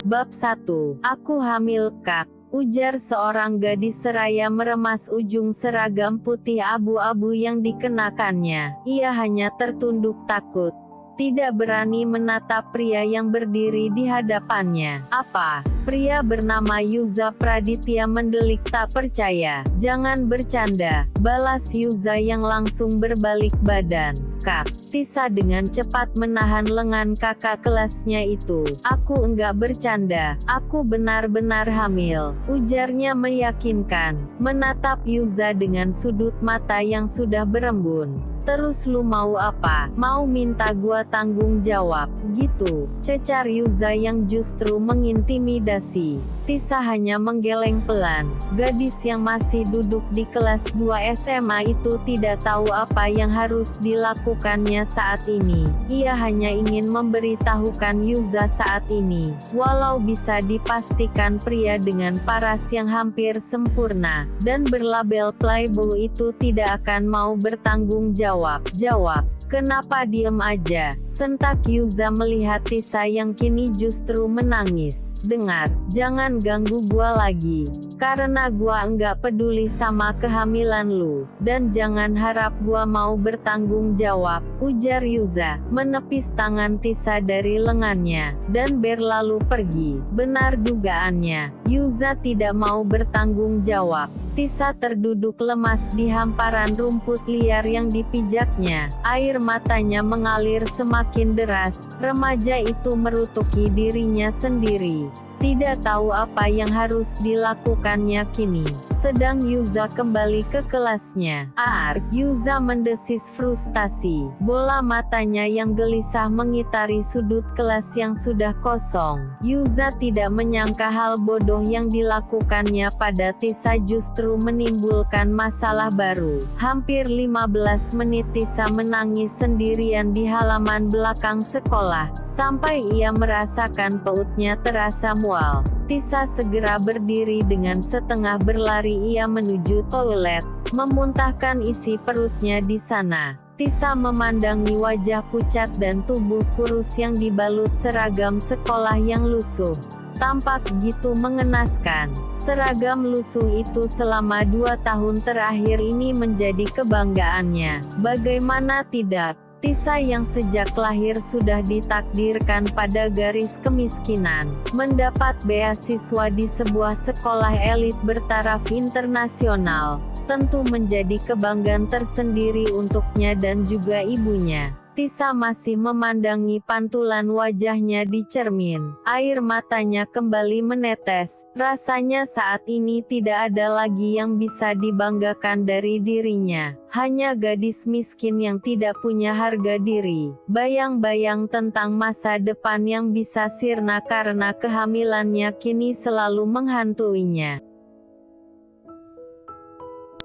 Bab 1. Aku hamil, Kak. Ujar seorang gadis seraya meremas ujung seragam putih abu-abu yang dikenakannya. Ia hanya tertunduk takut. Tidak berani menatap pria yang berdiri di hadapannya. Apa? Pria bernama Yuza Praditya mendelik tak percaya. Jangan bercanda, balas Yuza yang langsung berbalik badan. Kak, Tisa dengan cepat menahan lengan kakak kelasnya itu. Aku enggak bercanda, aku benar-benar hamil, ujarnya meyakinkan, menatap Yuza dengan sudut mata yang sudah berembun. Terus lu mau apa? Mau minta gua tanggung jawab, gitu? Cecar Yuza yang justru mengintimidasi. Tisa hanya menggeleng pelan. Gadis yang masih duduk di kelas 2 SMA itu tidak tahu apa yang harus dilakukannya saat ini. Ia hanya ingin memberitahukan Yuza saat ini. Walau bisa dipastikan pria dengan paras yang hampir sempurna, dan berlabel playboy itu tidak akan mau bertanggung jawab. Kenapa diem aja? Sentak Yuza melihat Tisa yang kini justru menangis. Dengar, jangan ganggu gua lagi. Karena gua enggak peduli sama kehamilan lu. Dan jangan harap gua mau bertanggung jawab, ujar Yuza, menepis tangan Tisa dari lengannya, dan berlalu pergi. Benar dugaannya, Yuza tidak mau bertanggung jawab. Tisa terduduk lemas di hamparan rumput liar yang dipijaknya. Air matanya mengalir semakin deras. Remaja itu merutuki dirinya sendiri. Tidak tahu apa yang harus dilakukannya kini. Sedang Yuza kembali ke kelasnya. Yuza mendesis frustasi. Bola matanya yang gelisah mengitari sudut kelas yang sudah kosong. Yuza tidak menyangka hal bodoh yang dilakukannya pada Tisa justru menimbulkan masalah baru. Hampir 15 menit Tisa menangis sendirian di halaman belakang sekolah, sampai ia merasakan perutnya terasa mual. Tisa segera berdiri dengan setengah berlari ia menuju toilet, memuntahkan isi perutnya di sana. Tisa memandangi wajah pucat dan tubuh kurus yang dibalut seragam sekolah yang lusuh. Tampak gitu mengenaskan. Seragam lusuh itu selama 2 tahun terakhir ini menjadi kebanggaannya. Bagaimana tidak? Tisa yang sejak lahir sudah ditakdirkan pada garis kemiskinan, mendapat beasiswa di sebuah sekolah elit bertaraf internasional, tentu menjadi kebanggaan tersendiri untuknya dan juga ibunya. Tisa masih memandangi pantulan wajahnya di cermin. Air matanya kembali menetes. Rasanya saat ini tidak ada lagi yang bisa dibanggakan dari dirinya. Hanya gadis miskin yang tidak punya harga diri. Bayang-bayang tentang masa depan yang bisa sirna karena kehamilannya kini selalu menghantuinya.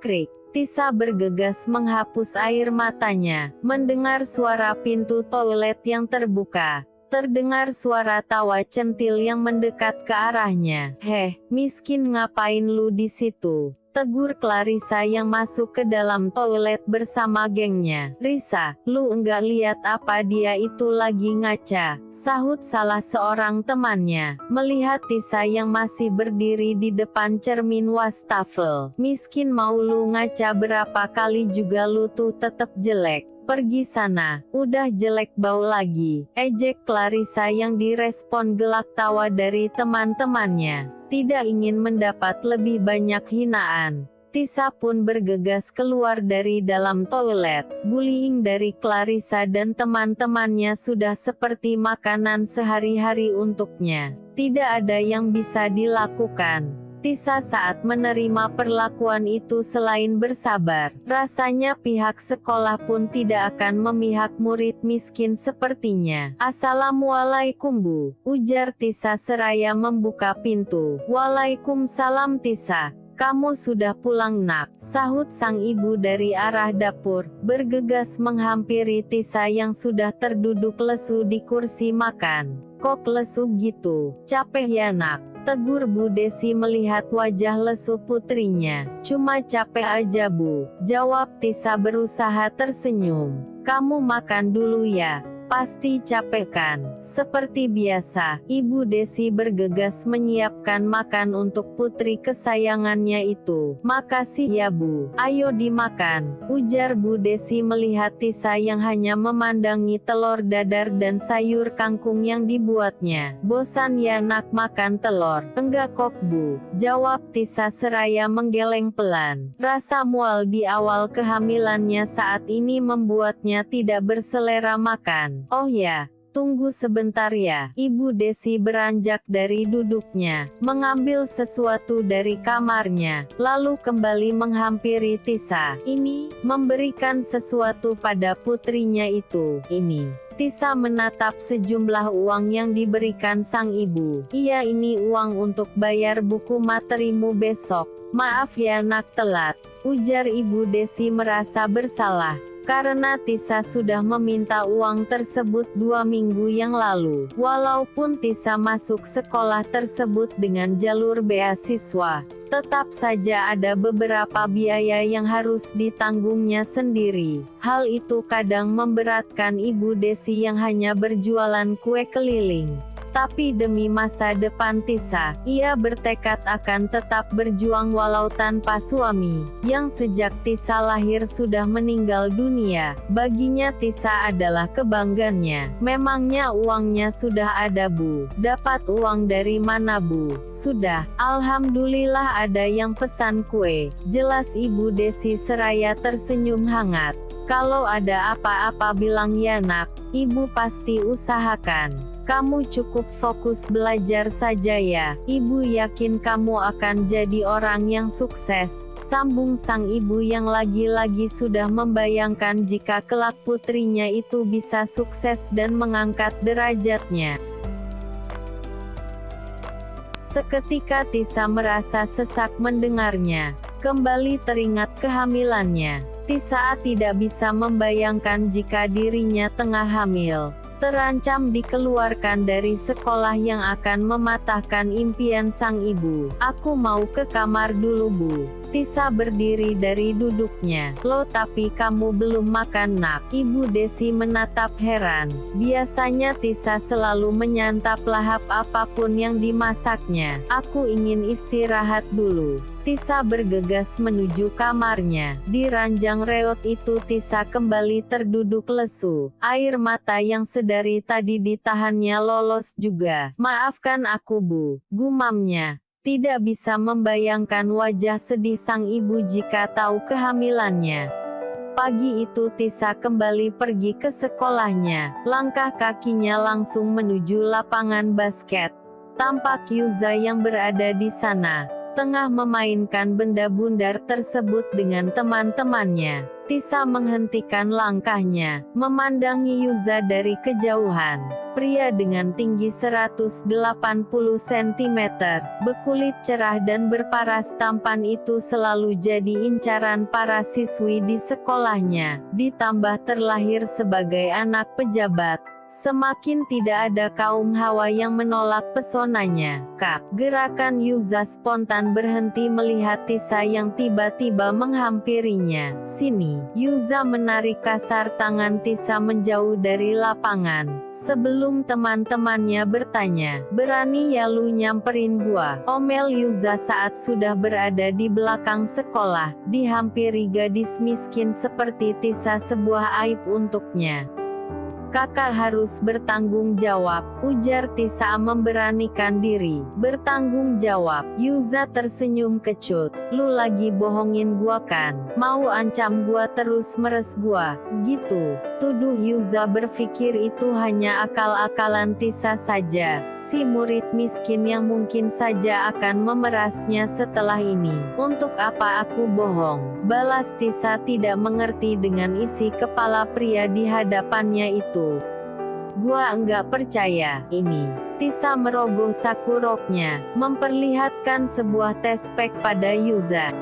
Krik. Tisa bergegas menghapus air matanya, mendengar suara pintu toilet yang terbuka. Terdengar suara tawa centil yang mendekat ke arahnya. Heh, miskin ngapain lu di situ? Tegur Clarissa yang masuk ke dalam toilet bersama gengnya. Risa, lu enggak lihat apa dia itu lagi ngaca? Sahut salah seorang temannya. Melihat Tisa yang masih berdiri di depan cermin wastafel. Miskin mau lu ngaca berapa kali juga lu tuh tetep jelek. Pergi sana, udah jelek bau lagi, ejek Clarissa yang direspon gelak tawa dari teman-temannya. Tidak ingin mendapat lebih banyak hinaan, Tisa pun bergegas keluar dari dalam toilet. Bullying dari Clarissa dan teman-temannya sudah seperti makanan sehari-hari untuknya. Tidak ada yang bisa dilakukan. Tisa saat menerima perlakuan itu selain bersabar, rasanya pihak sekolah pun tidak akan memihak murid miskin sepertinya. Assalamualaikum Bu, ujar Tisa seraya membuka pintu. Waalaikumsalam Tisa. Kamu sudah pulang nak, sahut sang ibu dari arah dapur, bergegas menghampiri Tisa yang sudah terduduk lesu di kursi makan. Kok lesu gitu? Capek ya nak? Tegur Bu Desi melihat wajah lesu putrinya. Cuma capek aja Bu, jawab Tisa berusaha tersenyum. Kamu makan dulu ya. Pasti capek kan? Seperti biasa, Ibu Desi bergegas menyiapkan makan untuk putri kesayangannya itu. Makasih ya Bu, ayo dimakan, ujar Bu Desi melihat Tisa yang hanya memandangi telur dadar dan sayur kangkung yang dibuatnya. Bosan ya nak makan telur? Enggak kok Bu, jawab Tisa seraya menggeleng pelan. Rasa mual di awal kehamilannya saat ini membuatnya tidak berselera makan. Oh ya, tunggu sebentar ya. Ibu Desi beranjak dari duduknya, mengambil sesuatu dari kamarnya, lalu kembali menghampiri Tisa. Ini, memberikan sesuatu pada putrinya itu. Ini. Tisa menatap sejumlah uang yang diberikan sang ibu. Iya, ini uang untuk bayar buku materimu besok. Maaf ya nak telat, ujar Ibu Desi merasa bersalah. Karena Tisa sudah meminta uang tersebut 2 minggu yang lalu. Walaupun Tisa masuk sekolah tersebut dengan jalur beasiswa, tetap saja ada beberapa biaya yang harus ditanggungnya sendiri. Hal itu kadang memberatkan Ibu Desi yang hanya berjualan kue keliling. Tapi demi masa depan Tisa, ia bertekad akan tetap berjuang walau tanpa suami, yang sejak Tisa lahir sudah meninggal dunia. Baginya Tisa adalah kebanggaannya. Memangnya uangnya sudah ada Bu? Dapat uang dari mana Bu? Sudah, alhamdulillah ada yang pesan kue, jelas Ibu Desi seraya tersenyum hangat. Kalau ada apa-apa bilang ya nak, Ibu pasti usahakan. Kamu cukup fokus belajar saja ya. Ibu yakin kamu akan jadi orang yang sukses, sambung sang ibu yang lagi-lagi sudah membayangkan jika kelak putrinya itu bisa sukses dan mengangkat derajatnya. Seketika Tisa merasa sesak mendengarnya. Kembali teringat kehamilannya. Tisa tidak bisa membayangkan jika dirinya tengah hamil, terancam dikeluarkan dari sekolah yang akan mematahkan impian sang ibu. Aku mau ke kamar dulu Bu. Tisa berdiri dari duduknya. Loh tapi kamu belum makan nak? Ibu Desi menatap heran. Biasanya Tisa selalu menyantap lahap apapun yang dimasaknya. Aku ingin istirahat dulu. Tisa bergegas menuju kamarnya. Di ranjang reot itu Tisa kembali terduduk lesu. Air mata yang sedari tadi ditahannya lolos juga. Maafkan aku Bu, gumamnya. Tidak bisa membayangkan wajah sedih sang ibu jika tahu kehamilannya. Pagi itu Tisa kembali pergi ke sekolahnya. Langkah kakinya langsung menuju lapangan basket. Tampak Yuza yang berada di sana, tengah memainkan benda bundar tersebut dengan teman-temannya. Tisa menghentikan langkahnya, memandangi Yuza dari kejauhan. Pria dengan tinggi 180 cm, berkulit cerah dan berparas tampan itu selalu jadi incaran para siswi di sekolahnya. Ditambah terlahir sebagai anak pejabat, semakin tidak ada kaum hawa yang menolak pesonanya. Kak, gerakan Yuza spontan berhenti melihat Tisa yang tiba-tiba menghampirinya. Sini, Yuza menarik kasar tangan Tisa menjauh dari lapangan. Sebelum teman-temannya bertanya, berani ya lu nyamperin gua? Omel Yuza saat sudah berada di belakang sekolah, dihampiri gadis miskin seperti Tisa sebuah aib untuknya. Kakak harus bertanggung jawab, ujar Tisa memberanikan diri. Bertanggung jawab? Yuza tersenyum kecut. Lu lagi bohongin gua kan? Mau ancam gua terus meres gua, gitu? Tuduh Yuza berpikir itu hanya akal-akalan Tisa saja, si murid miskin yang mungkin saja akan memerasnya setelah ini. Untuk apa aku bohong? Balas Tisa tidak mengerti dengan isi kepala pria di hadapannya itu. Gua enggak percaya, ini. Tisa merogoh saku roknya, memperlihatkan sebuah tespek pada Yuza.